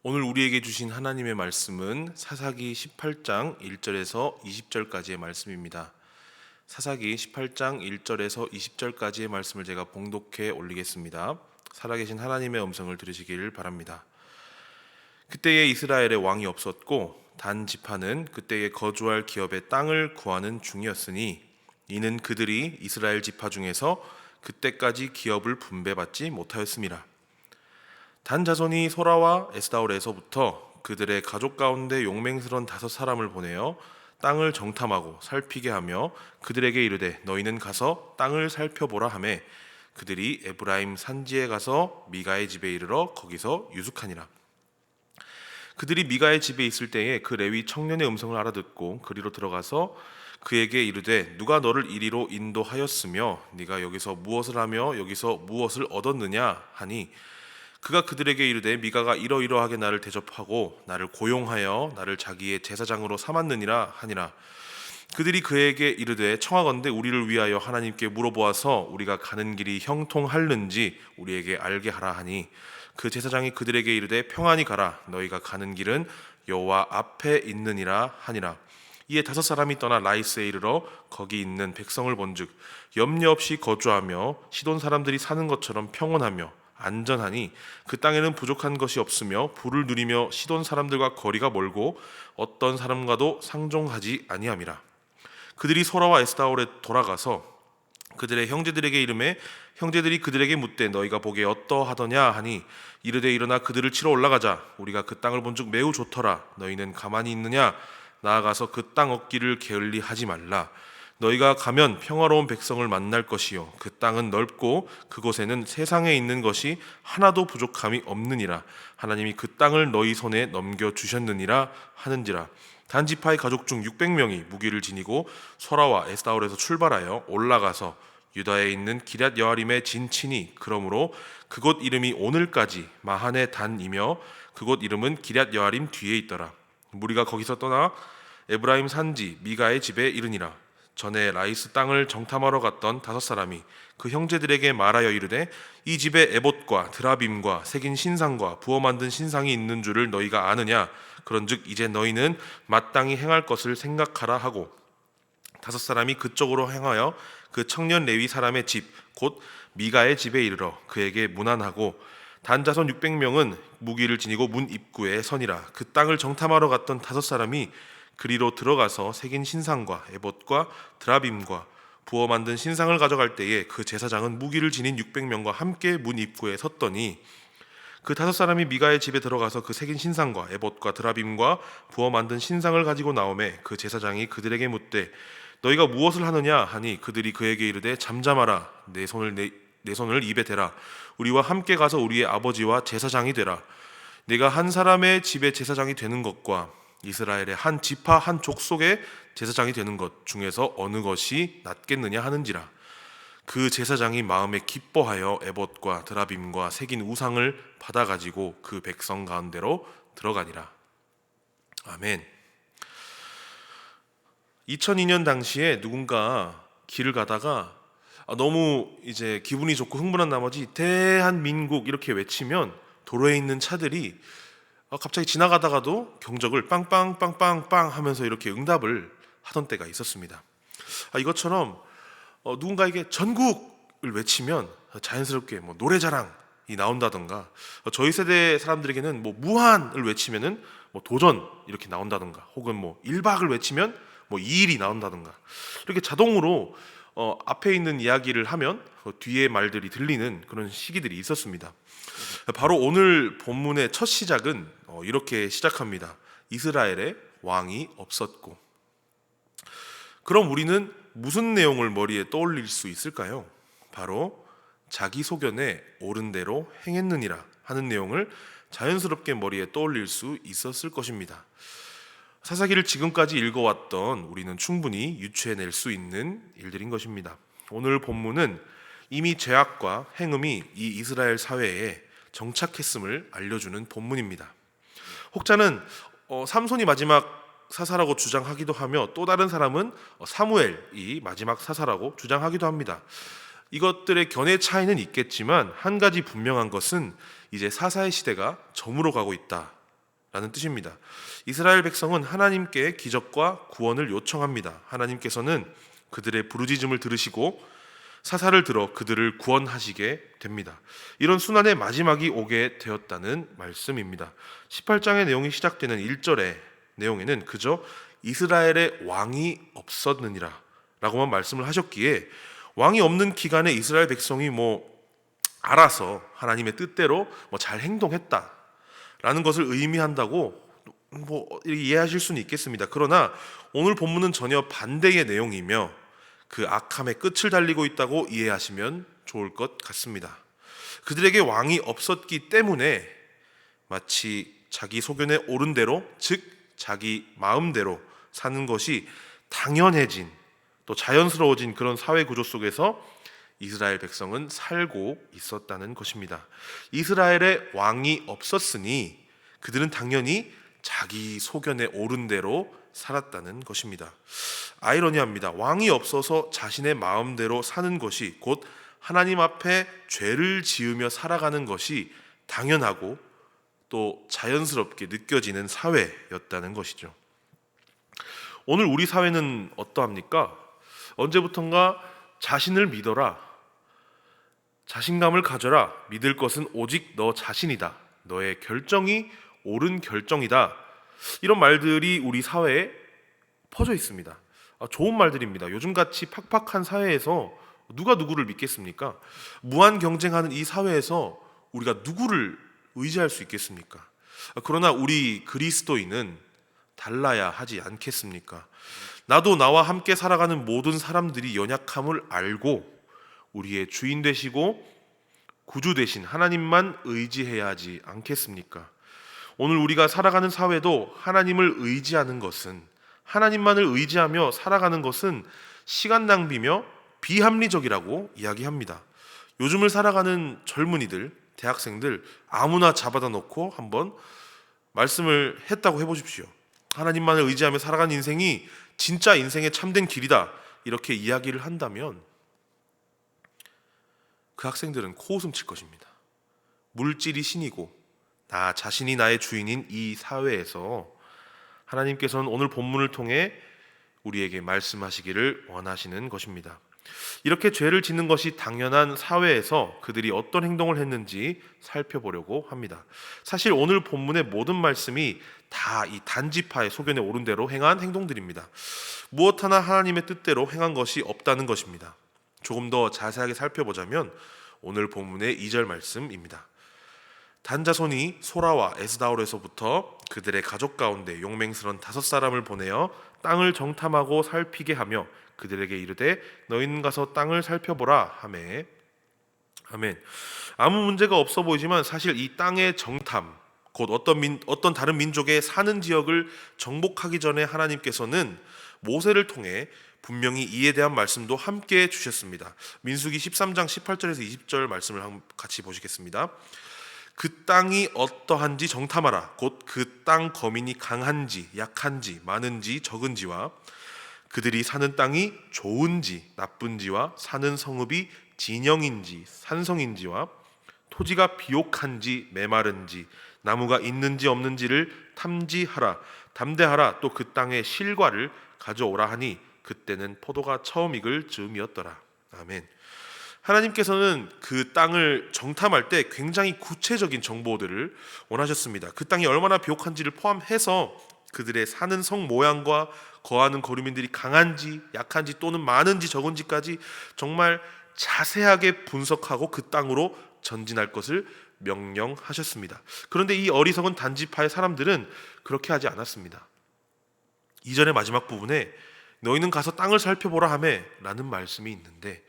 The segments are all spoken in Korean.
오늘 우리에게 주신 하나님의 말씀은 사사기 18장 1절에서 20절까지의 말씀입니다. 사사기 18장 1절에서 20절까지의 말씀을 제가 봉독해 올리겠습니다. 살아계신 하나님의 음성을 들으시기를 바랍니다. 그때에 이스라엘에 왕이 없었고 단 지파는 그때에 거주할 기업의 땅을 구하는 중이었으니 이는 그들이 이스라엘 지파 중에서 그때까지 기업을 분배받지 못하였음이라. 단 자손이 소라와 에스다올에서부터 그들의 가족 가운데 용맹스러운 5사람을 보내어 땅을 정탐하고 살피게 하며 그들에게 이르되 너희는 가서 땅을 살펴보라 하매 그들이 에브라임 산지에 가서 미가의 집에 이르러 거기서 유숙하니라. 그들이 미가의 집에 있을 때에 그 레위 청년의 음성을 알아듣고 그리로 들어가서 그에게 이르되 누가 너를 이리로 인도하였으며 네가 여기서 무엇을 하며 여기서 무엇을 얻었느냐 하니 그가 그들에게 이르되 미가가 이러이러하게 나를 대접하고 나를 고용하여 나를 자기의 제사장으로 삼았느니라 하니라. 그들이 그에게 이르되 청하건대 우리를 위하여 하나님께 물어보아서 우리가 가는 길이 형통할는지 우리에게 알게 하라 하니 그 제사장이 그들에게 이르되 평안히 가라 너희가 가는 길은 여호와 앞에 있느니라 하니라. 이에 5사람이 떠나 라이스에 이르러 거기 있는 백성을 본즉 염려 없이 거주하며 시돈 사람들이 사는 것처럼 평온하며 안전하니 그 땅에는 부족한 것이 없으며 부를 누리며 시돈 사람들과 거리가 멀고 어떤 사람과도 상종하지 아니함이라. 그들이 소라와 에스다올에 돌아가서 그들의 형제들에게 이르매 형제들이 그들에게 묻되 너희가 보기에 어떠하더냐 하니 이르되 일어나 그들을 치러 올라가자. 우리가 그 땅을 본즉 매우 좋더라. 너희는 가만히 있느냐? 나아가서 그 땅 얻기를 게을리하지 말라. 너희가 가면 평화로운 백성을 만날 것이요 그 땅은 넓고 그곳에는 세상에 있는 것이 하나도 부족함이 없느니라. 하나님이 그 땅을 너희 손에 넘겨주셨느니라 하는지라. 단 지파의 가족 중 600명이 무기를 지니고 소라와 에스다올에서 출발하여 올라가서 유다에 있는 기럇 여아림에 진치니 그러므로 그곳 이름이 오늘까지 마하네 단이며 그곳 이름은 기럇 여아림 뒤에 있더라. 무리가 거기서 떠나 에브라임 산지 미가의 집에 이르니라. 전에 라이스 땅을 정탐하러 갔던 5사람이 그 형제들에게 말하여 이르되 이 집에 에봇과 드라빔과 새긴 신상과 부어 만든 신상이 있는 줄을 너희가 아느냐? 그런즉 이제 너희는 마땅히 행할 것을 생각하라 하고 5사람이 그쪽으로 행하여 그 청년 레위 사람의 집 곧 미가의 집에 이르러 그에게 문안하고 단 자손 600명은 무기를 지니고 문 입구에 서니라. 그 땅을 정탐하러 갔던 5사람이 그리로 들어가서 새긴 신상과 에봇과 드라빔과 부어 만든 신상을 가져갈 때에 그 제사장은 무기를 지닌 600명과 함께 문 입구에 섰더니 그 5사람이 미가의 집에 들어가서 그 새긴 신상과 에봇과 드라빔과 부어 만든 신상을 가지고 나오매 그 제사장이 그들에게 묻되 너희가 무엇을 하느냐 하니 그들이 그에게 이르되 잠잠하라. 내 손을 입에 대라. 우리와 함께 가서 우리의 아버지와 제사장이 되라. 네가 한 사람의 집에 제사장이 되는 것과 이스라엘의 한 지파 한 족속의 제사장이 되는 것 중에서 어느 것이 낫겠느냐 하는지라. 그 제사장이 마음에 기뻐하여 에봇과 드라빔과 새긴 우상을 받아가지고 그 백성 가운데로 들어가니라. 아멘. 2002년 당시에 누군가 길을 가다가 너무 이제 기분이 좋고 흥분한 나머지 대한민국 이렇게 외치면 도로에 있는 차들이 갑자기 지나가다가도 경적을 빵빵빵빵빵 하면서 이렇게 응답을 하던 때가 있었습니다. 이것처럼 누군가에게 전국을 외치면 자연스럽게 뭐 노래자랑이 나온다던가 저희 세대 사람들에게는 뭐 무한을 외치면은 뭐 도전 이렇게 나온다던가 혹은 뭐 1박을 외치면 뭐 2일이 나온다던가 이렇게 자동으로 앞에 있는 이야기를 하면 뒤에 말들이 들리는 그런 시기들이 있었습니다. 바로 오늘 본문의 첫 시작은 이렇게 시작합니다. 이스라엘에 왕이 없었고. 그럼 우리는 무슨 내용을 머리에 떠올릴 수 있을까요? 바로 자기 소견에 옳은 대로 행했느니라 하는 내용을 자연스럽게 머리에 떠올릴 수 있었을 것입니다. 사사기를 지금까지 읽어왔던 우리는 충분히 유추해낼 수 있는 일들인 것입니다. 오늘 본문은 이미 죄악과 행음이 이 이스라엘 사회에 정착했음을 알려주는 본문입니다. 혹자는 삼손이 마지막 사사라고 주장하기도 하며 또 다른 사람은 사무엘이 마지막 사사라고 주장하기도 합니다. 이것들의 견해 차이는 있겠지만 한 가지 분명한 것은 이제 사사의 시대가 저물어 가고 있다 라는 뜻입니다. 이스라엘 백성은 하나님께 기적과 구원을 요청합니다. 하나님께서는 그들의 부르짖음을 들으시고 사사를 들어 그들을 구원하시게 됩니다. 이런 순환의 마지막이 오게 되었다는 말씀입니다. 18장의 내용이 시작되는 1절의 내용에는 그저 이스라엘의 왕이 없었느니라 라고만 말씀을 하셨기에 왕이 없는 기간에 이스라엘 백성이 알아서 하나님의 뜻대로 잘 행동했다라는 것을 의미한다고 이해하실 수는 있겠습니다. 그러나 오늘 본문은 전혀 반대의 내용이며 그 악함의 끝을 달리고 있다고 이해하시면 좋을 것 같습니다. 그들에게 왕이 없었기 때문에 마치 자기 소견에 옳은 대로, 즉 자기 마음대로 사는 것이 당연해진, 또 자연스러워진 그런 사회 구조 속에서 이스라엘 백성은 살고 있었다는 것입니다. 이스라엘의 왕이 없었으니 그들은 당연히 자기 소견에 옳은 대로 살았다는 것입니다. 아이러니합니다. 왕이 없어서 자신의 마음대로 사는 것이 곧 하나님 앞에 죄를 지으며 살아가는 것이 당연하고 또 자연스럽게 느껴지는 사회였다는 것이죠. 오늘 우리 사회는 어떠합니까? 언제부턴가 자신을 믿어라, 자신감을 가져라, 믿을 것은 오직 너 자신이다, 너의 결정이 옳은 결정이다, 이런 말들이 우리 사회에 퍼져 있습니다. 좋은 말들입니다. 요즘같이 팍팍한 사회에서 누가 누구를 믿겠습니까? 무한 경쟁하는 이 사회에서 우리가 누구를 의지할 수 있겠습니까? 그러나 우리 그리스도인은 달라야 하지 않겠습니까? 나도 나와 함께 살아가는 모든 사람들이 연약함을 알고 우리의 주인 되시고 구주 되신 하나님만 의지해야 하지 않겠습니까? 오늘 우리가 살아가는 사회도 하나님을 의지하는 것은, 하나님만을 의지하며 살아가는 것은 시간 낭비며 비합리적이라고 이야기합니다. 요즘을 살아가는 젊은이들, 대학생들 아무나 잡아다 놓고 한번 말씀을 했다고 해보십시오. 하나님만을 의지하며 살아가는 인생이 진짜 인생의 참된 길이다, 이렇게 이야기를 한다면 그 학생들은 코웃음 칠 것입니다. 물질이 신이고 나 자신이 나의 주인인 이 사회에서 하나님께서는 오늘 본문을 통해 우리에게 말씀하시기를 원하시는 것입니다. 이렇게 죄를 짓는 것이 당연한 사회에서 그들이 어떤 행동을 했는지 살펴보려고 합니다. 사실 오늘 본문의 모든 말씀이 다 이 단지파의 소견에 옳은 대로 행한 행동들입니다. 무엇 하나 하나님의 뜻대로 행한 것이 없다는 것입니다. 조금 더 자세하게 살펴보자면 오늘 본문의 2절 말씀입니다. 단 자손이 소라와 에스다올에서부터 그들의 가족 가운데 용맹스런 5사람을 보내어 땅을 정탐하고 살피게 하며 그들에게 이르되 너희는 가서 땅을 살펴보라 하매. 아멘. 아무 문제가 없어 보이지만 사실 이 땅의 정탐, 곧 어떤 다른 민족의 사는 지역을 정복하기 전에 하나님께서는 모세를 통해 분명히 이에 대한 말씀도 함께 주셨습니다. 민수기 13장 18절에서 20절 말씀을 같이 보시겠습니다. 그 땅이 어떠한지 정탐하라. 곧 그 땅 거민이 강한지 약한지 많은지 적은지와 그들이 사는 땅이 좋은지 나쁜지와 사는 성읍이 진영인지 산성인지와 토지가 비옥한지 메마른지 나무가 있는지 없는지를 탐지하라. 담대하라. 또 그 땅의 실과를 가져오라 하니 그때는 포도가 처음 익을 즈음이었더라. 아멘. 하나님께서는 그 땅을 정탐할 때 굉장히 구체적인 정보들을 원하셨습니다. 그 땅이 얼마나 비옥한지를 포함해서 그들의 사는 성 모양과 거하는 거류민들이 강한지 약한지 또는 많은지 적은지까지 정말 자세하게 분석하고 그 땅으로 전진할 것을 명령하셨습니다. 그런데 이 어리석은 단지파의 사람들은 그렇게 하지 않았습니다. 이전의 마지막 부분에 너희는 가서 땅을 살펴보라 하매 라는 말씀이 있는데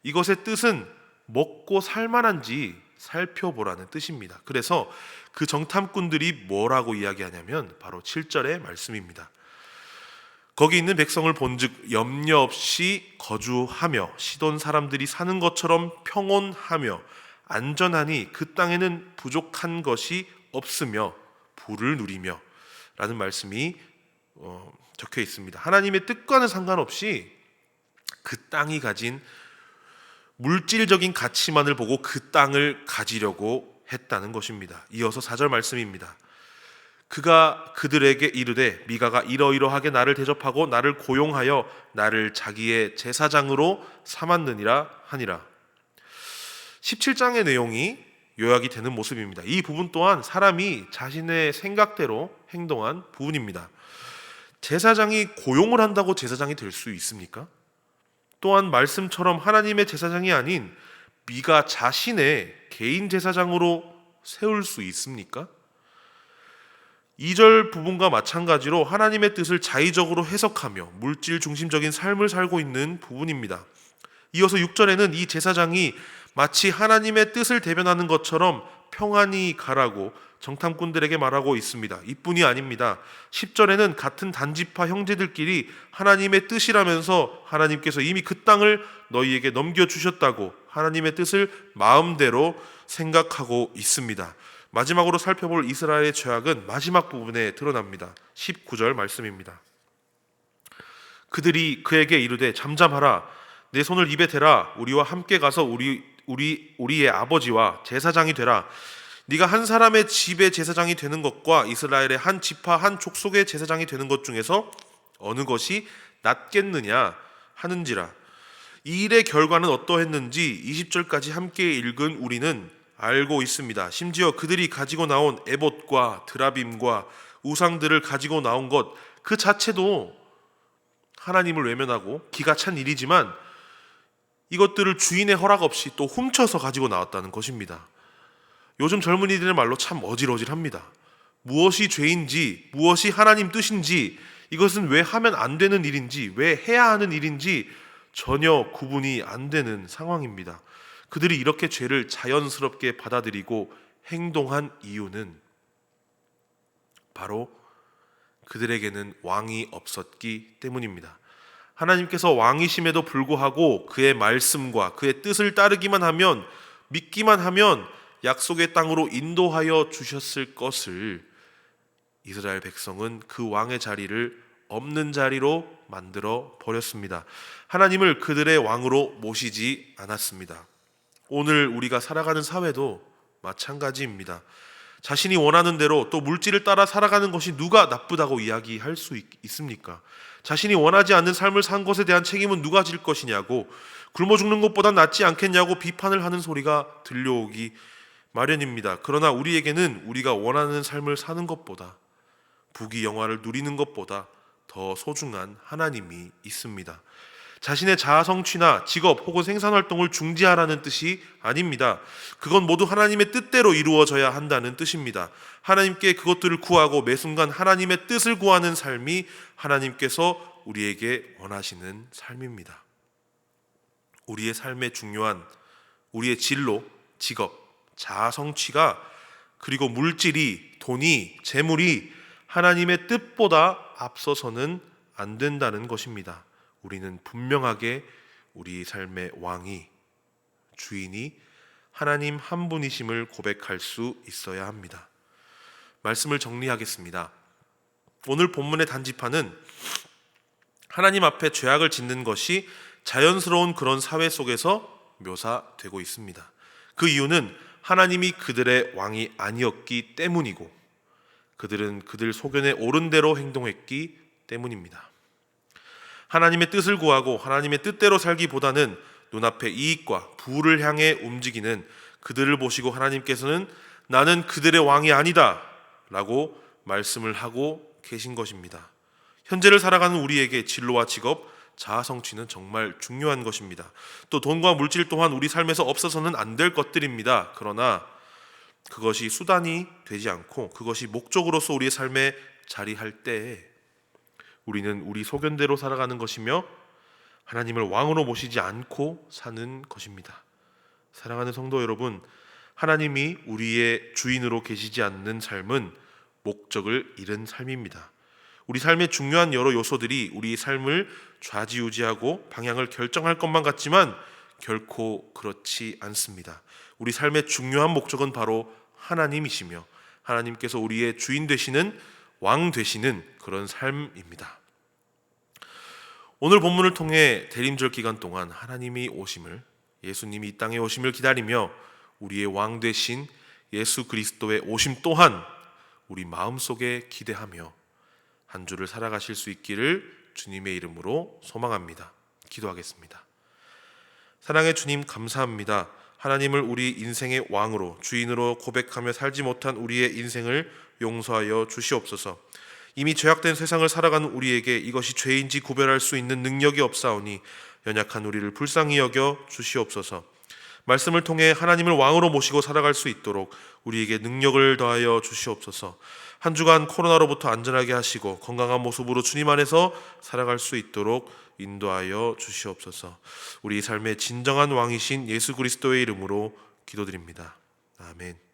이것의 뜻은 먹고 살만한지 살펴보라는 뜻입니다. 그래서 그 정탐꾼들이 뭐라고 이야기하냐면 바로 7절의 말씀입니다. 거기 있는 백성을 본즉 염려 없이 거주하며 시돈 사람들이 사는 것처럼 평온하며 안전하니 그 땅에는 부족한 것이 없으며 부를 누리며 라는 말씀이 적혀 있습니다. 하나님의 뜻과는 상관없이 그 땅이 가진 물질적인 가치만을 보고 그 땅을 가지려고 했다는 것입니다. 이어서 4절 말씀입니다. 그가 그들에게 이르되 미가가 이러이러하게 나를 대접하고 나를 고용하여 나를 자기의 제사장으로 삼았느니라 하니라. 17장의 내용이 요약이 되는 모습입니다. 이 부분 또한 사람이 자신의 생각대로 행동한 부분입니다. 제사장이 고용을 한다고 제사장이 될 수 있습니까? 또한 말씀처럼 하나님의 제사장이 아닌 미가 자신의 개인 제사장으로 세울 수 있습니까? 2절 부분과 마찬가지로 하나님의 뜻을 자의적으로 해석하며 물질 중심적인 삶을 살고 있는 부분입니다. 이어서 6절에는 이 제사장이 마치 하나님의 뜻을 대변하는 것처럼 평안히 가라고 정탐꾼들에게 말하고 있습니다. 이뿐이 아닙니다. 10절에는 같은 단지파 형제들끼리 하나님의 뜻이라면서 하나님께서 이미 그 땅을 너희에게 넘겨주셨다고 하나님의 뜻을 마음대로 생각하고 있습니다. 마지막으로 살펴볼 이스라엘의 죄악은 마지막 부분에 드러납니다. 19절 말씀입니다. 그들이 그에게 이르되 잠잠하라, 내 손을 입에 대라, 우리와 함께 가서 우리의 아버지와 제사장이 되라. 네가 한 사람의 집의 제사장이 되는 것과 이스라엘의 한 지파 한 족속의 제사장이 되는 것 중에서 어느 것이 낫겠느냐 하는지라. 이 일의 결과는 어떠했는지 20절까지 함께 읽은 우리는 알고 있습니다. 심지어 그들이 가지고 나온 에봇과 드라빔과 우상들을 가지고 나온 것 그 자체도 하나님을 외면하고 기가 찬 일이지만 이것들을 주인의 허락 없이 또 훔쳐서 가지고 나왔다는 것입니다. 요즘 젊은이들의 말로 참 어질어질합니다. 무엇이 죄인지, 무엇이 하나님 뜻인지, 이것은 왜 하면 안 되는 일인지, 왜 해야 하는 일인지 전혀 구분이 안 되는 상황입니다. 그들이 이렇게 죄를 자연스럽게 받아들이고 행동한 이유는 바로 그들에게는 왕이 없었기 때문입니다. 하나님께서 왕이심에도 불구하고 그의 말씀과 그의 뜻을 따르기만 하면, 믿기만 하면 약속의 땅으로 인도하여 주셨을 것을 이스라엘 백성은 그 왕의 자리를 없는 자리로 만들어 버렸습니다. 하나님을 그들의 왕으로 모시지 않았습니다. 오늘 우리가 살아가는 사회도 마찬가지입니다. 자신이 원하는 대로 또 물질을 따라 살아가는 것이 누가 나쁘다고 이야기할 수 있습니까? 자신이 원하지 않는 삶을 산 것에 대한 책임은 누가 질 것이냐고, 굶어 죽는 것보다 낫지 않겠냐고 비판을 하는 소리가 들려오기 마련입니다. 그러나 우리에게는 우리가 원하는 삶을 사는 것보다, 부귀 영화를 누리는 것보다 더 소중한 하나님이 있습니다. 자신의 자아 성취나 직업 혹은 생산활동을 중지하라는 뜻이 아닙니다. 그건 모두 하나님의 뜻대로 이루어져야 한다는 뜻입니다. 하나님께 그것들을 구하고 매 순간 하나님의 뜻을 구하는 삶이 하나님께서 우리에게 원하시는 삶입니다. 우리의 삶에 중요한 우리의 진로, 직업, 자아 성취가, 그리고 물질이, 돈이, 재물이 하나님의 뜻보다 앞서서는 안 된다는 것입니다. 우리는 분명하게 우리 삶의 왕이, 주인이 하나님 한 분이심을 고백할 수 있어야 합니다. 말씀을 정리하겠습니다. 오늘 본문의 단지파는 하나님 앞에 죄악을 짓는 것이 자연스러운 그런 사회 속에서 묘사되고 있습니다. 그 이유는 하나님이 그들의 왕이 아니었기 때문이고, 그들은 그들 소견에 옳은 대로 행동했기 때문입니다. 하나님의 뜻을 구하고 하나님의 뜻대로 살기보다는 눈앞의 이익과 부를 향해 움직이는 그들을 보시고 하나님께서는 나는 그들의 왕이 아니다 라고 말씀을 하고 계신 것입니다. 현재를 살아가는 우리에게 진로와 직업, 자아 성취는 정말 중요한 것입니다. 또 돈과 물질 또한 우리 삶에서 없어서는 안 될 것들입니다. 그러나 그것이 수단이 되지 않고 그것이 목적으로서 우리의 삶에 자리할 때에 우리는 우리 소견대로 살아가는 것이며 하나님을 왕으로 모시지 않고 사는 것입니다. 사랑하는 성도 여러분, 하나님이 우리의 주인으로 계시지 않는 삶은 목적을 잃은 삶입니다. 우리 삶의 중요한 여러 요소들이 우리 삶을 좌지우지하고 방향을 결정할 것만 같지만 결코 그렇지 않습니다. 우리 삶의 중요한 목적은 바로 하나님이시며 하나님께서 우리의 주인 되시는, 왕 되시는 그런 삶입니다. 오늘 본문을 통해 대림절 기간 동안 하나님이 오심을, 예수님이 이 땅에 오심을 기다리며 우리의 왕 되신 예수 그리스도의 오심 또한 우리 마음속에 기대하며 한 주를 살아가실 수 있기를 주님의 이름으로 소망합니다. 기도하겠습니다. 사랑의 주님, 감사합니다. 하나님을 우리 인생의 왕으로, 주인으로 고백하며 살지 못한 우리의 인생을 용서하여 주시옵소서. 이미 죄악된 세상을 살아가는 우리에게 이것이 죄인지 구별할 수 있는 능력이 없사오니 연약한 우리를 불쌍히 여겨 주시옵소서. 말씀을 통해 하나님을 왕으로 모시고 살아갈 수 있도록 우리에게 능력을 더하여 주시옵소서. 한 주간 코로나로부터 안전하게 하시고 건강한 모습으로 주님 안에서 살아갈 수 있도록 인도하여 주시옵소서. 우리 삶의 진정한 왕이신 예수 그리스도의 이름으로 기도드립니다. 아멘.